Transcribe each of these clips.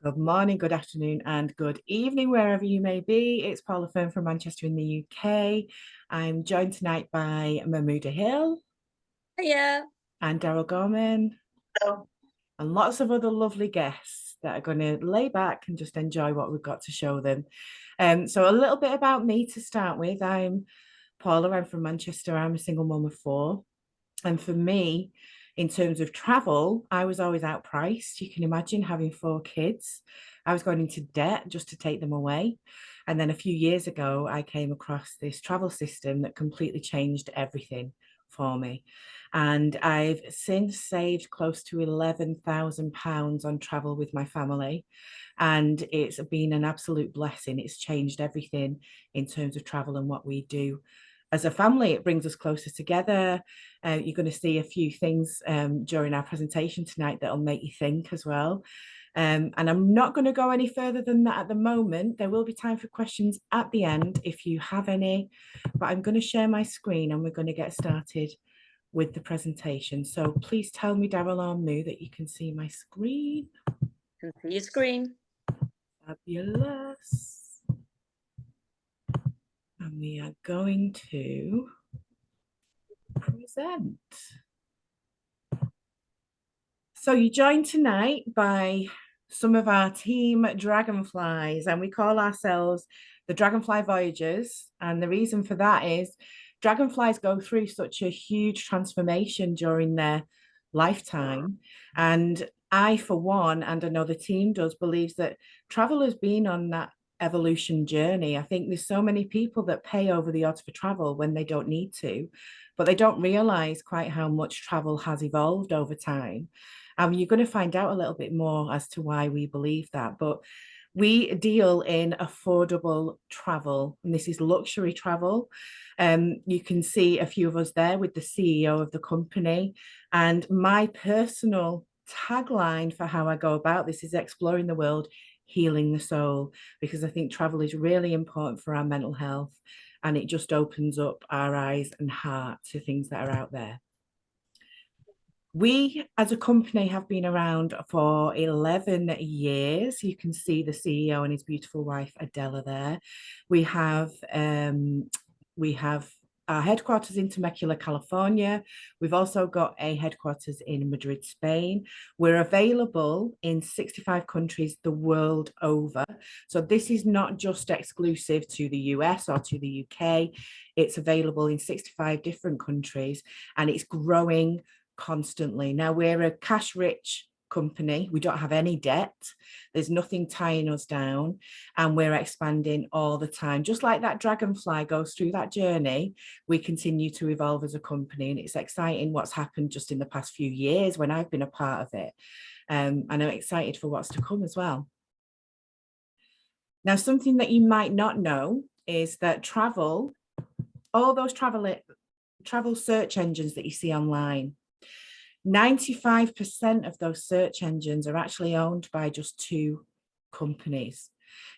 Good morning, good afternoon, and good evening, wherever you may be. It's Paula Fern from Manchester in the UK. I'm joined tonight by Mahmuda Hill Yeah. and Daryl Gorman, Hello. and lots of other lovely guests that are going to lay back and just enjoy what we've got to show them. So a little bit about me to start with. I'm Paula, I'm from Manchester. I'm a single mum of four. And for me, in terms of travel, I was always outpriced. You can imagine having four kids. I was going into debt just to take them away. And then a few years ago, I came across this travel system that completely changed everything for me. And I've since saved close to £11,000 on travel with my family. And it's been an absolute blessing. It's changed everything in terms of travel and what we do as a family. It brings us closer together. You're going to see a few things during our presentation tonight that'll make you think as well. And I'm not going to go any further than that at the moment. There will be time for questions at the end if you have any, but I'm going to share my screen and we're going to get started with the presentation. So please tell me, Daryl or Moo, that you can see my screen. Can see your screen. Fabulous. And we are going to present. So you joined tonight by some of our team Dragonflies, and we call ourselves the Dragonfly Voyagers. And the reason for that is dragonflies go through such a huge transformation during their lifetime. And I, for one, and I know the team does, believes that travel has been on that evolution journey. I think there's so many people that pay over the odds for travel when they don't need to, but they don't realize quite how much travel has evolved over time. You're going to find out a little bit more as to why we believe that. But we deal in affordable travel, and this is luxury travel. You can see a few of us there with the CEO of the company. And my personal tagline for how I go about this is exploring the world, healing the soul, because I think travel is really important for our mental health. And it just opens up our eyes and heart to things that are out there. We, as a company, have been around for 11 years. You can see the CEO and his beautiful wife, Adela, there. We have our headquarters in Temecula, California. We've also got a headquarters in Madrid, Spain. We're available in 65 countries the world over. So this is not just exclusive to the US or to the UK. It's available in 65 different countries, and it's growing constantly. Now, we're a cash rich company. We don't have any debt. There's nothing tying us down, and we're expanding all the time. Just like that dragonfly goes through that journey, we continue to evolve as a company, and it's exciting what's happened just in the past few years when I've been a part of it. And I'm excited for what's to come as well. Now, something that you might not know is that travel, all those travel search engines that you see online, 95% of those search engines are actually owned by just two companies.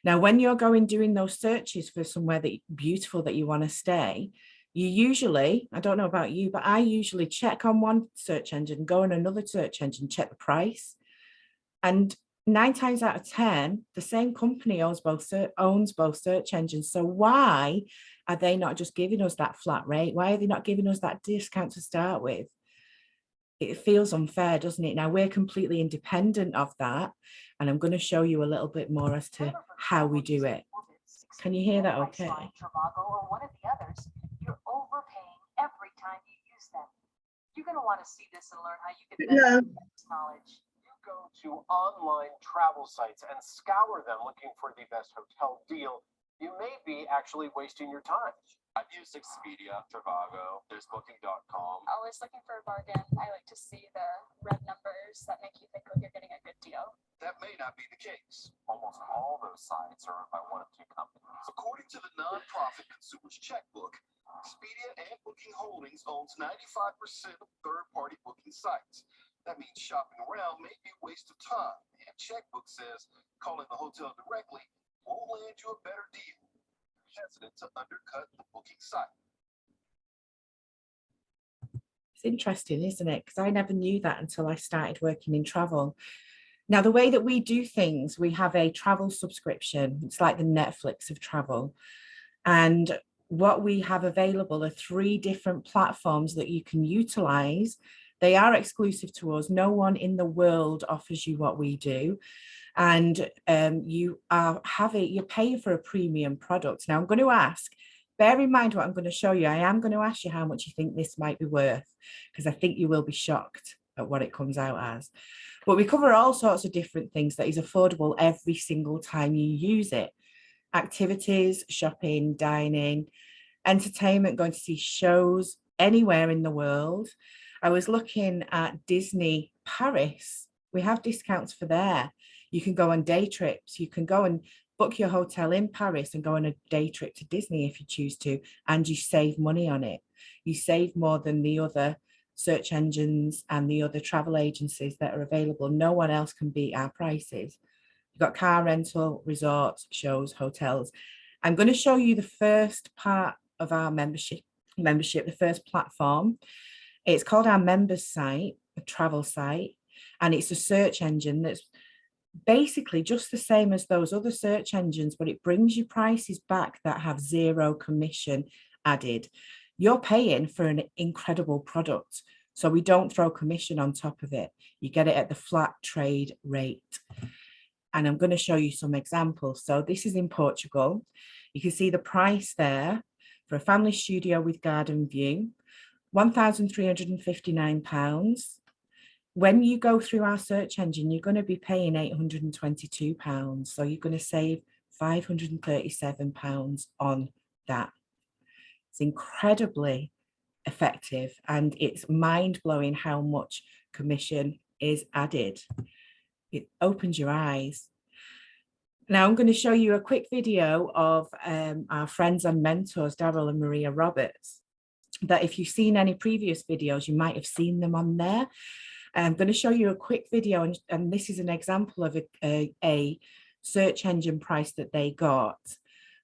Now, when you're doing those searches for somewhere that beautiful that you want to stay, you usually, I don't know about you, but I usually check on one search engine, go on another search engine, check the price. And 9 times out of 10, the same company owns both search engines. So why are they not just giving us that flat rate? Why are they not giving us that discount to start with? It feels unfair, doesn't it? Now, we're completely independent of that, and I'm going to show you a little bit more as to how we do it. Can you hear that okay? Trivago or one of the others, you're overpaying every time you use them. You're going to want to see this and learn how you can benefit from this knowledge. You go to online travel sites and scour them looking for the best hotel deal. You may be actually wasting your time. I've used Expedia, Trivago, there's Booking.com. Always looking for a bargain. I like to see the red numbers that make you think, oh, you're getting a good deal. That may not be the case. Almost all those sites are owned by one of two companies. According to the nonprofit Consumers Checkbook, Expedia and Booking Holdings owns 95% of third-party booking sites. That means shopping around may be a waste of time. And Checkbook says calling the hotel directly will land you a better deal. Hesitant to undercut the booking site. It's interesting, isn't it? Because I never knew that until I started working in travel. Now, the way that we do things, we have a travel subscription. It's like the Netflix of travel. And what we have available are 3 different platforms that you can utilize. They are exclusive to us. No one in the world offers you what we do. And you're paying for a premium product. Now, I'm going to ask, bear in mind what I'm going to show you. I am going to ask you how much you think this might be worth, because I think you will be shocked at what it comes out as. But we cover all sorts of different things that is affordable every single time you use it. Activities, shopping, dining, entertainment, going to see shows anywhere in the world. I was looking at Disney Paris. We have discounts for there. You can go on day trips. You can go and book your hotel in Paris and go on a day trip to Disney if you choose to, and you save money on it. You save more than the other search engines and the other travel agencies that are available. No one else can beat our prices. You've got car rental, resorts, shows, hotels. I'm going to show you the first part of our membership, the first platform. It's called our members site, a travel site, and it's a search engine that's basically just the same as those other search engines, but it brings you prices back that have 0 commission added. You're paying for an incredible product, so we don't throw commission on top of it. You get it at the flat trade rate. And I'm going to show you some examples. So this is in Portugal. You can see the price there for a family studio with garden view, £1,359. When you go through our search engine, you're going to be paying £822. So you're going to save £537 on that. It's incredibly effective, and it's mind-blowing how much commission is added. It opens your eyes. Now I'm going to show you a quick video of our friends and mentors, Daryl and Maria Roberts, that if you've seen any previous videos, you might have seen them on there. I'm going to show you a quick video, and this is an example of a search engine price that they got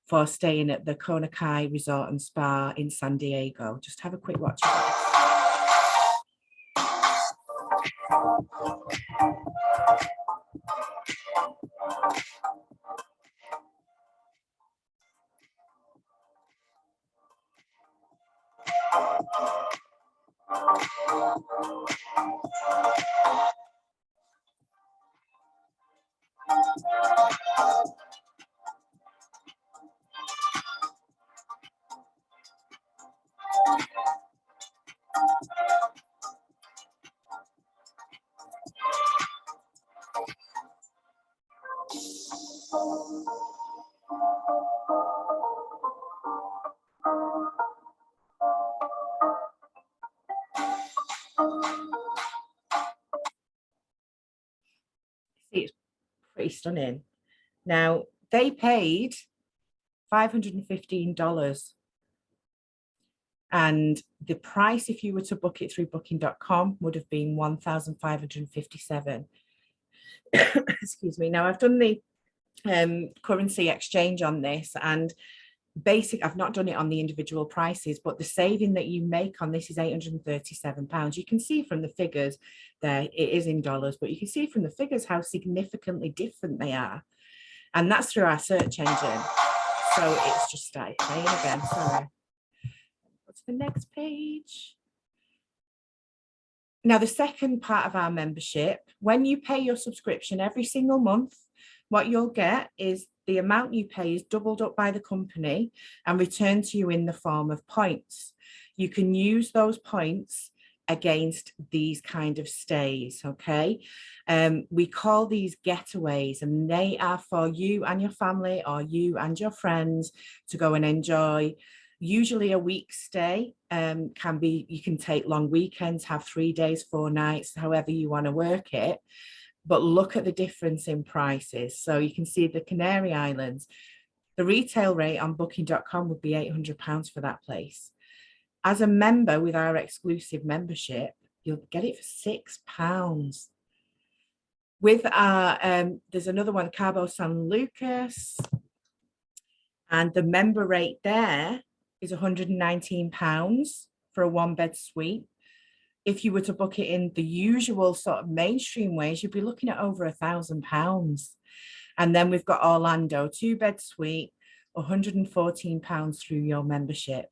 for staying at the Konakai Resort and Spa in San Diego. Just have a quick watch of this. See, it's pretty stunning. Now, they paid $515. And the price, if you were to book it through booking.com, would have been $1,557. Excuse me. Now, I've done the currency exchange on this, and I've not done it on the individual prices, but the saving that you make on this is £837. You can see from the figures there, it is in dollars, but you can see from the figures how significantly different they are. And that's through our search engine. So it's just started playing again, sorry. Go to the next page. Now, the second part of our membership, when you pay your subscription every single month, what you'll get is the amount you pay is doubled up by the company and returned to you in the form of points. You can use those points against these kind of stays, okay? We call these getaways, and they are for you and your family or you and your friends to go and enjoy. Usually a week stay can be, you can take long weekends, have 3 days, 4 nights, however you want to work it. But look at the difference in prices. So you can see the Canary Islands, the retail rate on booking.com would be £800 for that place. As a member with our exclusive membership, you'll get it for £6. With our, there's another one, Cabo San Lucas, and the member rate there is £119 for a 1-bed suite. if you were to book it in the usual sort of mainstream ways, you'd be looking at over £1,000. And then we've got Orlando, 2-bed suite, £114 through your membership.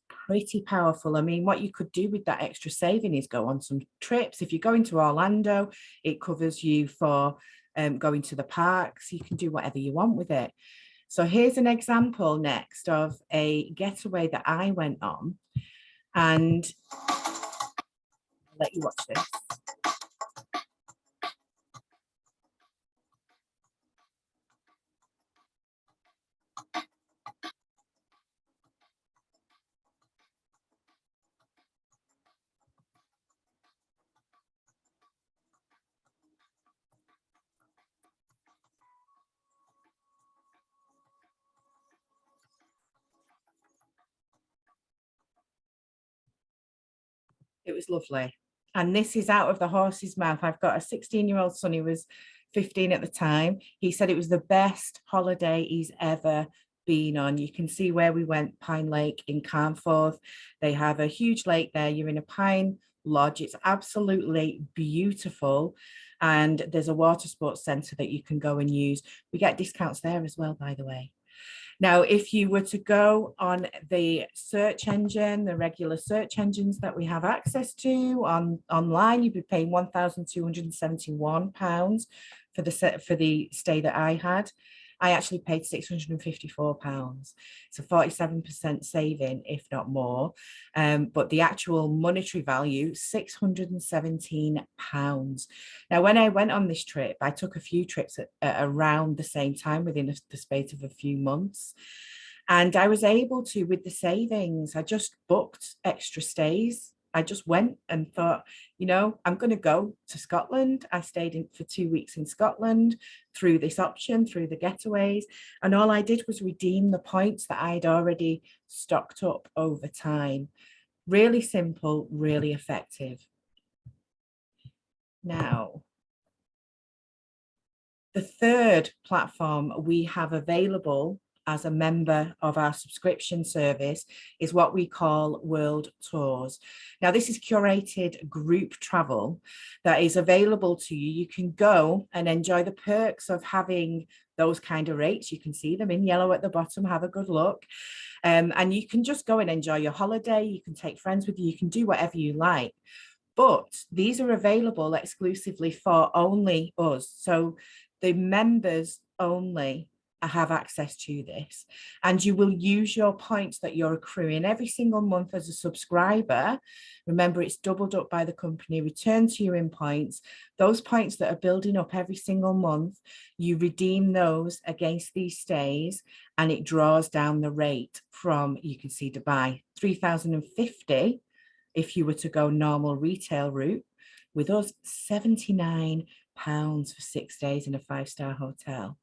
Pretty powerful. I mean, what you could do with that extra saving is go on some trips. If you're going to Orlando, it covers you for going to the parks. You can do whatever you want with it. So here's an example next of a getaway that I went on, and I'll let you watch this. It was lovely. And this is out of the horse's mouth. I've got a 16-year-old son. He was 15 at the time. He said it was the best holiday he's ever been on. You can see where we went, Pine Lake in Carnforth. They have a huge lake there. You're in a pine lodge. It's absolutely beautiful. And there's a water sports centre that you can go and use. We get discounts there as well, by the way. Now, if you were to go on the search engine, the regular search engines that we have access to online, you'd be paying £1,271 for the stay that I had. I actually paid £654. It's a 47% saving, if not more. But the actual monetary value, £617. Now, when I went on this trip, I took a few trips at around the same time within the space of a few months. And I was able to, with the savings, I just booked extra stays. I just went and thought, you know, I'm going to go to Scotland. I stayed in for 2 weeks in Scotland through this option, through the getaways. And all I did was redeem the points that I'd already stocked up over time. Really simple, really effective. Now, the third platform we have available as a member of our subscription service is what we call World Tours. Now, this is curated group travel that is available to you. You can go and enjoy the perks of having those kind of rates. You can see them in yellow at the bottom. Have a good look. And you can just go and enjoy your holiday. You can take friends with you. You can do whatever you like. But these are available exclusively for only us. So the members only have access to this, and you will use your points that you're accruing every single month as a subscriber. Remember, it's doubled up by the company, return to you in points. Those points that are building up every single month, you redeem those against these stays, and it draws down the rate from, you can see Dubai, 3,050 if you were to go normal retail route. With us, £79 for 6 days in a 5-star hotel.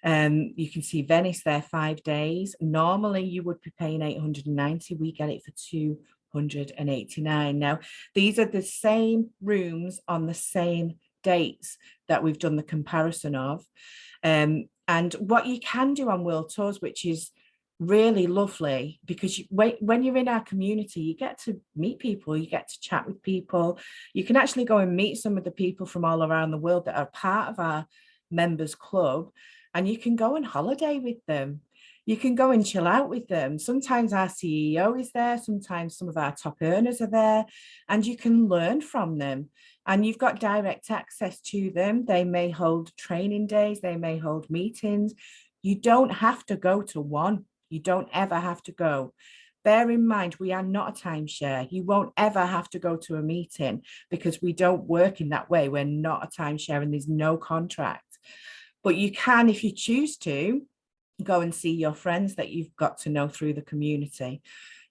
You can see Venice there, 5 days. Normally you would be paying 890. We get it for 289. Now, these are the same rooms on the same dates that we've done the comparison of. And what you can do on World Tours, which is really lovely, because when you're in our community, you get to meet people, you get to chat with people. You can actually go and meet some of the people from all around the world that are part of our members club, and you can go on holiday with them. You can go and chill out with them. Sometimes our CEO is there, sometimes some of our top earners are there, and you can learn from them. And you've got direct access to them. They may hold training days, they may hold meetings. You don't have to go to one. You don't ever have to go. Bear in mind, we are not a timeshare. You won't ever have to go to a meeting because we don't work in that way. We're not a timeshare and there's no contract. But you can, if you choose to, go and see your friends that you've got to know through the community.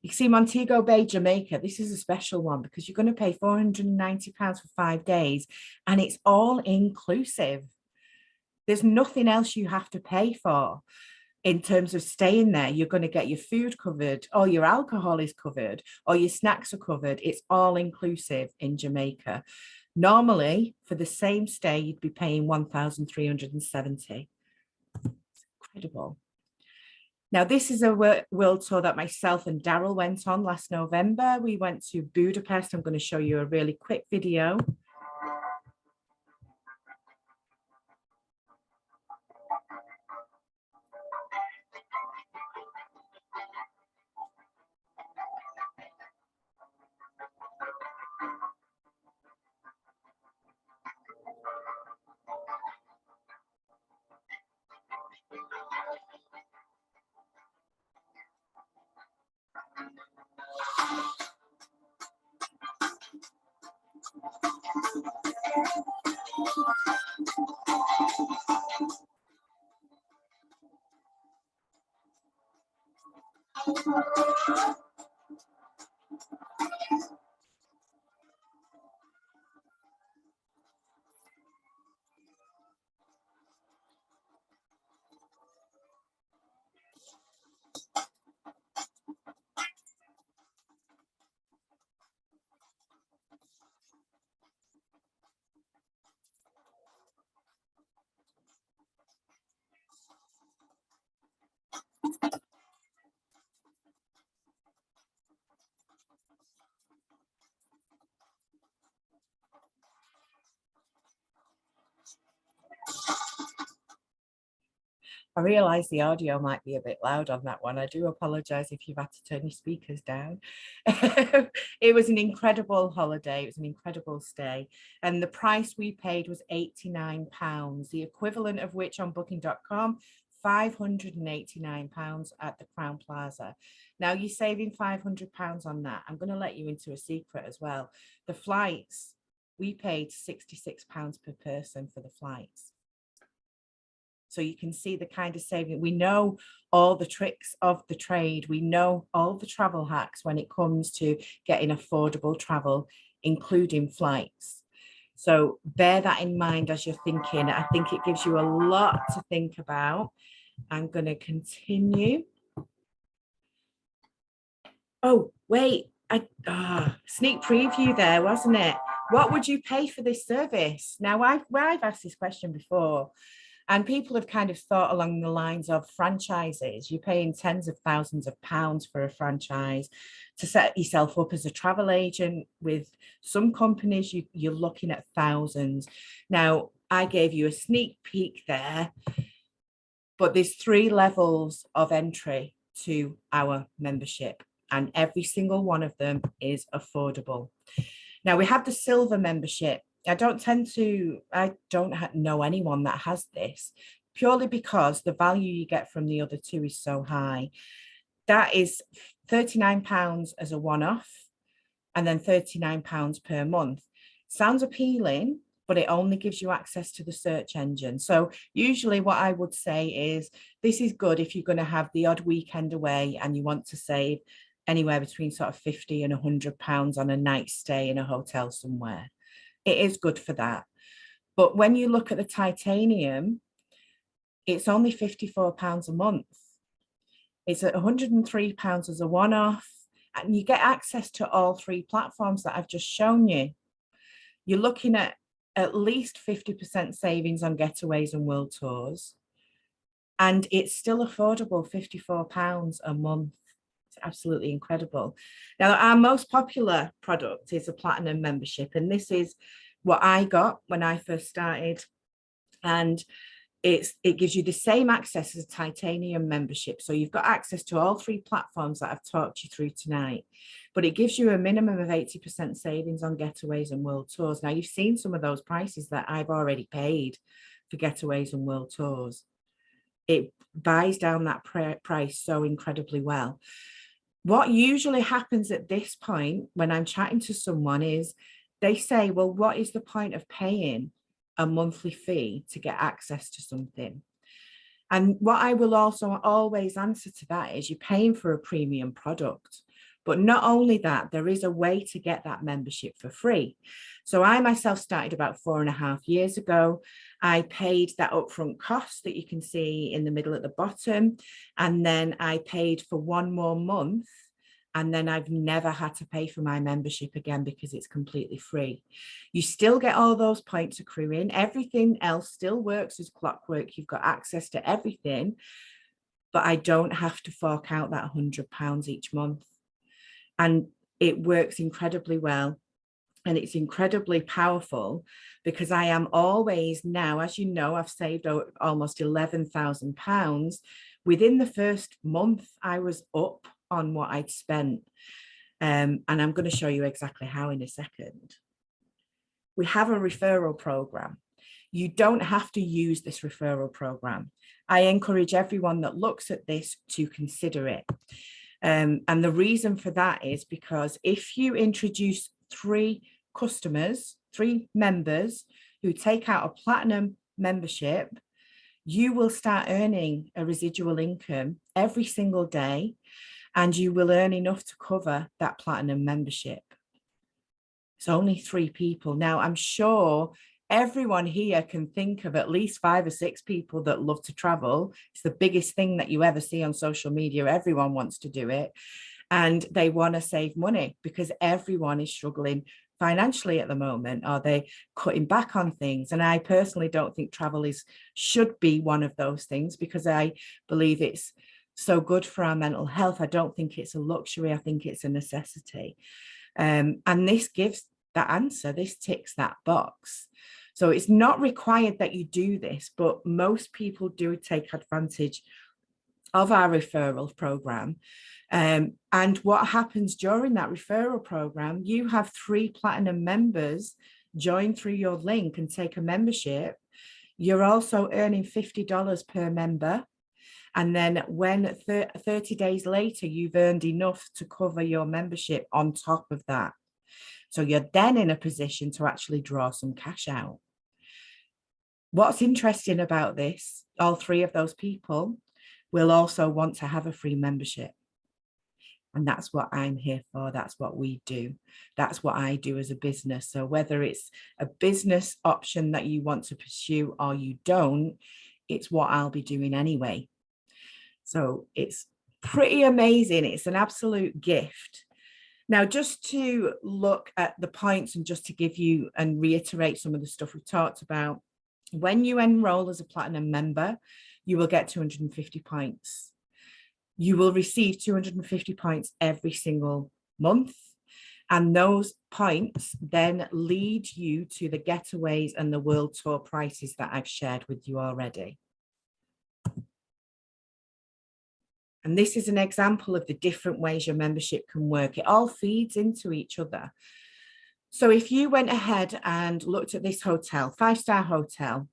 You can see Montego Bay, Jamaica. This is a special one because you're going to pay £490 for 5 days and it's all inclusive. There's nothing else you have to pay for. In terms of staying there, you're going to get your food covered, all your alcohol is covered, all your snacks are covered. It's all inclusive in Jamaica. Normally, for the same stay, you'd be paying £1,370. It's incredible. Now, this is a world tour that myself and Daryl went on last November. We went to Budapest. I'm going to show you a really quick video. I realise the audio might be a bit loud on that one. I do apologise if you've had to turn your speakers down. It was an incredible holiday. It was an incredible stay. And the price we paid was £89, the equivalent of which on booking.com, £589 at the Crown Plaza. Now you're saving £500 on that. I'm going to let you into a secret as well. The flights, we paid £66 per person for the flights. So you can see the kind of saving. We know all the tricks of the trade. We know all the travel hacks when it comes to getting affordable travel, including flights. So bear that in mind as you're thinking. I think it gives you a lot to think about. I'm going to continue. Oh, wait. Sneak preview there, wasn't it? What would you pay for this service? Now, I've asked this question before. And people have kind of thought along the lines of franchises. You're paying tens of thousands of pounds for a franchise to set yourself up as a travel agent. With some companies, you're looking at thousands. Now, I gave you a sneak peek there, but there's 3 levels of entry to our membership, and every single one of them is affordable. Now, we have the silver membership. I don't know anyone that has this, purely because the value you get from the other 2 is so high. That is £39 as a one-off, and then £39 per month. Sounds appealing, but it only gives you access to the search engine. So usually what I would say is, this is good if you're going to have the odd weekend away and you want to save anywhere between sort of £50 and £100 on a night stay in a hotel somewhere. It is good for that. But when you look at the titanium, it's only £54 a month. It's at £103 as a one-off, and you get access to all 3 platforms that I've just shown you. You're looking at least 50% savings on getaways and world tours. And it's still affordable, £54 a month. It's absolutely incredible. Now, our most popular product is a platinum membership, and this is what I got when I first started. And it gives you the same access as a titanium membership. So you've got access to all 3 platforms that I've talked you through tonight, but it gives you a minimum of 80% savings on getaways and world tours. Now, you've seen some of those prices that I've already paid for getaways and world tours. It buys down that price so incredibly well. What usually happens at this point when I'm chatting to someone is they say, well, what is the point of paying a monthly fee to get access to something? And what I will also always answer to that is, you're paying for a premium product. But not only that, there is a way to get that membership for free. So I myself started about 4.5 years ago. I paid that upfront cost that you can see in the middle at the bottom. And then I paid for 1 more month. And then I've never had to pay for my membership again because it's completely free. You still get all those points accruing. Everything else still works as clockwork. You've got access to everything. but I don't have to fork out that £100 each month. And it works incredibly well. And it's incredibly powerful because I am always now, as you know, I've saved almost £11,000. Within the first month, I was up on what I'd spent. And I'm going to show you exactly how in a second. We have a referral program. You don't have to use this referral program. I encourage everyone that looks at this to consider it. And the reason for that is because if you introduce 3 members who take out a platinum membership, you will start earning a residual income every single day, and you will earn enough to cover that platinum membership. It's only 3 people. Now, I'm sure everyone here can think of at least 5 or 6 people that love to travel. It's the biggest thing that you ever see on social media. Everyone wants to do it, and they want to save money because everyone is struggling financially at the moment. Are they cutting back on things? And I personally don't think travel should be one of those things, because I believe it's so good for our mental health. I don't think it's a luxury. I think it's a necessity. And this gives that answer. This ticks that box. So it's not required that you do this, but most people do take advantage of our referral program. And what happens during that referral program, you have 3 platinum members join through your link and take a membership. You're also earning $50 per member. And then when 30 days later, you've earned enough to cover your membership on top of that. So you're then in a position to actually draw some cash out. What's interesting about this, all 3 of those people will also want to have a free membership. And that's what I'm here for. That's what we do. That's what I do as a business. So whether it's a business option that you want to pursue or you don't, it's what I'll be doing anyway. So it's pretty amazing. It's an absolute gift. Now, just to look at the points and just to give you and reiterate some of the stuff we've talked about, when you enroll as a platinum member, you will get 250 points. You will receive 250 points every single month. And those points then lead you to the getaways and the world tour prices that I've shared with you already. And this is an example of the different ways your membership can work. It all feeds into each other. So if you went ahead and looked at this hotel, 5-star hotel,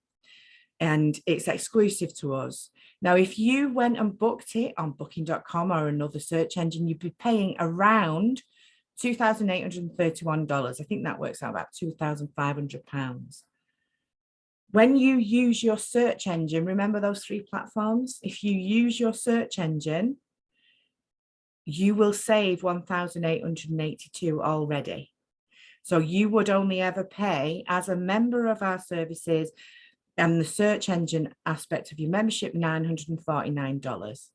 and it's exclusive to us. Now, if you went and booked it on booking.com or another search engine, you'd be paying around $2,831. I think that works out about £2,500. When you use your search engine, remember those 3 platforms? If you use your search engine, you will save $1,882 already. So you would only ever pay, as a member of our services and the search engine aspect of your membership, $949.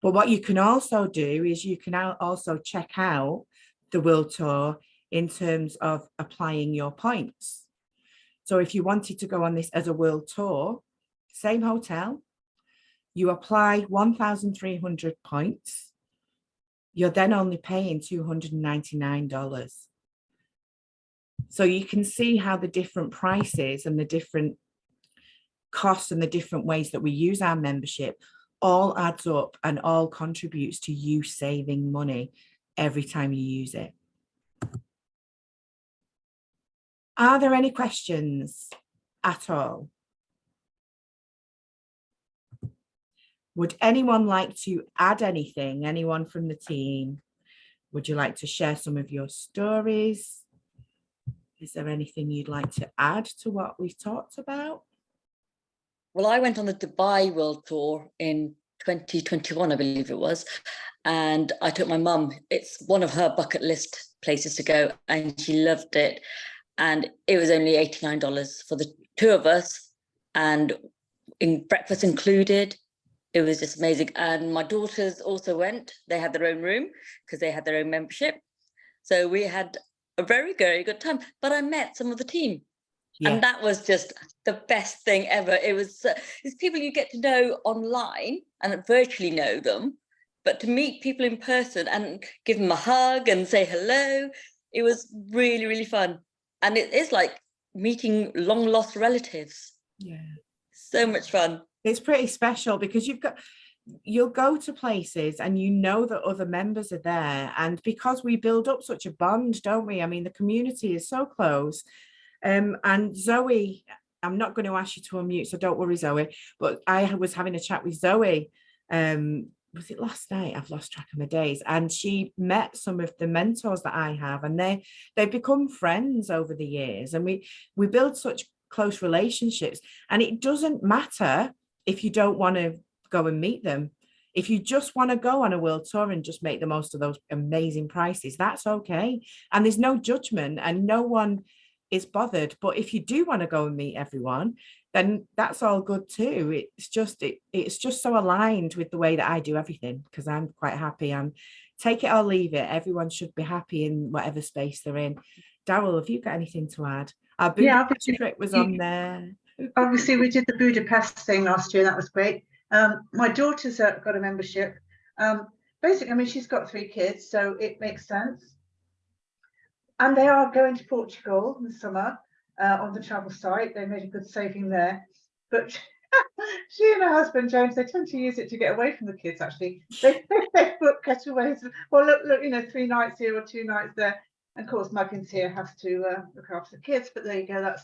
But what you can also do is you can also check out the world tour in terms of applying your points. So if you wanted to go on this as a world tour, same hotel, you apply 1,300 points, you're then only paying $299. So you can see how the different prices and the different costs and the different ways that we use our membership all adds up and all contributes to you saving money every time you use it. Are there any questions at all? Would anyone like to add anything? Anyone from the team? Would you like to share some of your stories? Is there anything you'd like to add to what we've talked about? Well, I went on the Dubai World Tour in 2021, I believe it was, and I took my mum. It's one of her bucket list places to go, and she loved it. And it was only $89 for the 2 of us, and in breakfast included. It was just amazing. And my daughters also went. They had their own room because they had their own membership. So we had a very, very good time. But I met some of the team. Yeah. And that was just the best thing ever. It was it's people you get to know online and virtually know them, but to meet people in person and give them a hug and say hello, it was really, really fun. And it is like meeting long lost relatives. Yeah. So much fun. It's pretty special because you'll go to places and you know that other members are there. And because we build up such a bond, don't we? I mean, the community is so close. And Zoe, I'm not going to ask you to unmute, so don't worry, Zoe. But I was having a chat with Zoe. Was it last night? I've lost track of my days. And she met some of the mentors that I have, and they've become friends over the years. And we build such close relationships. And it doesn't matter if you don't want to go and meet them. If you just want to go on a world tour and just make the most of those amazing prices, that's okay. And there's no judgment and no one is bothered. But if you do want to go and meet everyone, then that's all good too. It's just so aligned with the way that I do everything, because I'm quite happy. I'm take it or leave it. Everyone should be happy in whatever space they're in. Daryl, have you got anything to add? Our Budapest trip was on there. Obviously, we did the Budapest thing last year. That was great. My daughter's got a membership. Basically, I mean, she's got 3 kids, so it makes sense. And they are going to Portugal in the summer on the travel site. They made a good saving there. But she and her husband, James, they tend to use it to get away from the kids, actually. They book getaways. Well, look, 3 nights here or 2 nights there. And of course, Muggins here has to look after the kids. But there you go. That's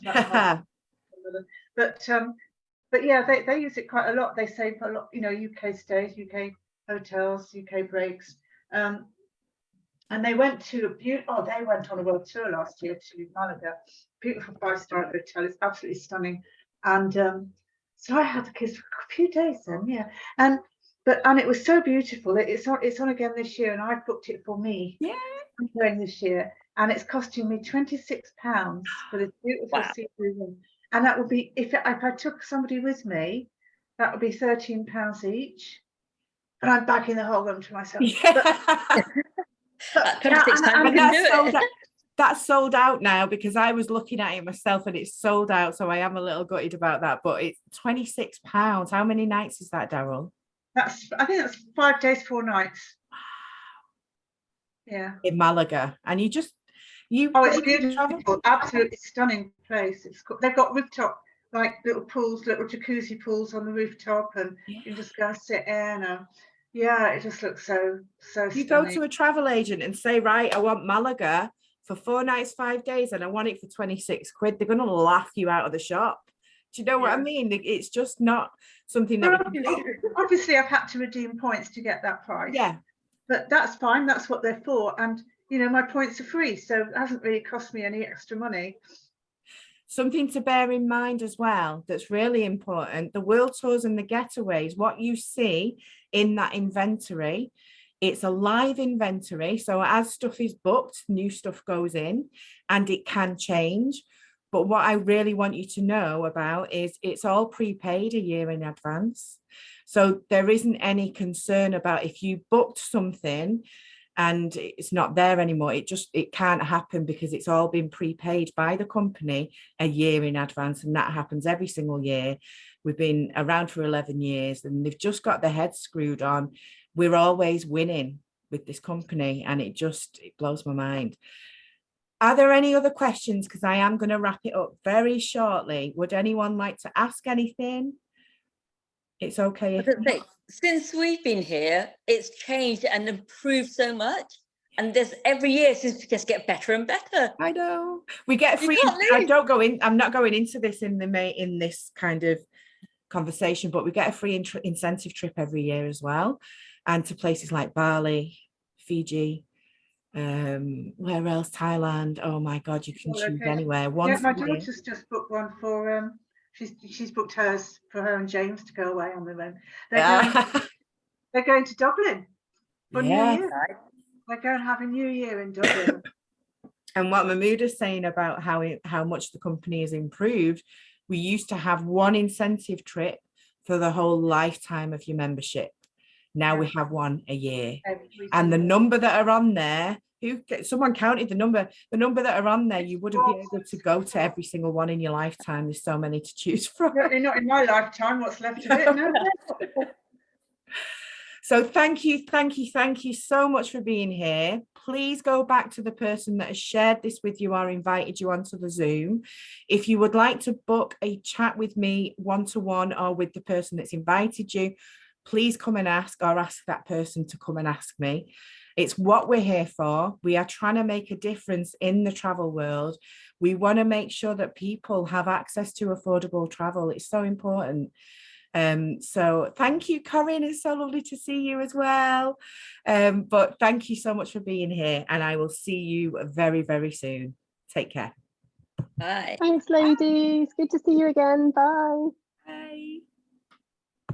but yeah, they use it quite a lot. They save a lot, UK stays, UK hotels, UK breaks. And they went to they went on a world tour last year to Malaga. Beautiful 5-star hotel. It's absolutely stunning. And so I had the kids for a few days then, yeah. And it was so beautiful. It's on again this year, and I've booked it for me. Yeah. I'm going this year, and it's costing me £26 for this beautiful seafood room. And that would be if I took somebody with me, that would be £13 each. And I'm back in the whole room to myself. Yeah. That's sold out now, because I was looking at it myself and it's sold out. So I am a little gutted about that. But it's £26. How many nights is that, Daryl? I think that's 5 days, 4 nights. Yeah. In Malaga. And it's beautiful, absolutely stunning place. They've got rooftop, like little pools, little jacuzzi pools on the rooftop, and you can just go and sit in. Yeah, it just looks so you stunning. Go to a travel agent and say, right, I want Malaga for 4 nights, 5 days, and I want it for £26. They're going to laugh you out of the shop. Do you know what I mean? It's just not something that obviously I've had to redeem points to get that price. Yeah. But that's fine. That's what they're for. And, my points are free. So it hasn't really cost me any extra money. Something to bear in mind as well, that's really important, the world tours and the getaways, what you see in that inventory, it's a live inventory. So as stuff is booked, new stuff goes in and it can change. But what I really want you to know about is it's all prepaid a year in advance. So there isn't any concern about if you booked something and it's not there anymore. It can't happen, because it's all been prepaid by the company a year in advance. And that happens every single year. We've been around for 11 years and they've just got their heads screwed on. We're always winning with this company, and it blows my mind. Are there any other questions? Because I am going to wrap it up very shortly. Would anyone like to ask anything? It's okay if not. Since we've been here, it's changed and improved so much. And there's every year seems to just get better and better. I know. We get free. I'm not going into this in this kind of conversation, but we get a free incentive trip every year as well. And to places like Bali, Fiji, where else? Thailand. Oh my God, you can choose anywhere. My daughter's just booked one for she's booked hers for her and James to go away on their own. They're going to Dublin for New Year. They're going to have a New Year in Dublin. And what Mahmouda's saying about how much the company has improved, we used to have one incentive trip for the whole lifetime of your membership. Now we have one a year. And the number that are on there Someone counted the number that are on there. You wouldn't be able to go to every single one in your lifetime. There's so many to choose from. Certainly not in my lifetime. What's left of it? No. So thank you so much for being here. Please go back to the person that has shared this with you or invited you onto the Zoom. If you would like to book a chat with me one-to-one or with the person that's invited you, please come and ask, or ask that person to come and ask me. It's what we're here for. We are trying to make a difference in the travel world. We want to make sure that people have access to affordable travel. It's so important. So thank you, Corinne. It's so lovely to see you as well. But thank you so much for being here, and I will see you very, very soon. Take care. Bye. Thanks, ladies. Good to see you again. Bye.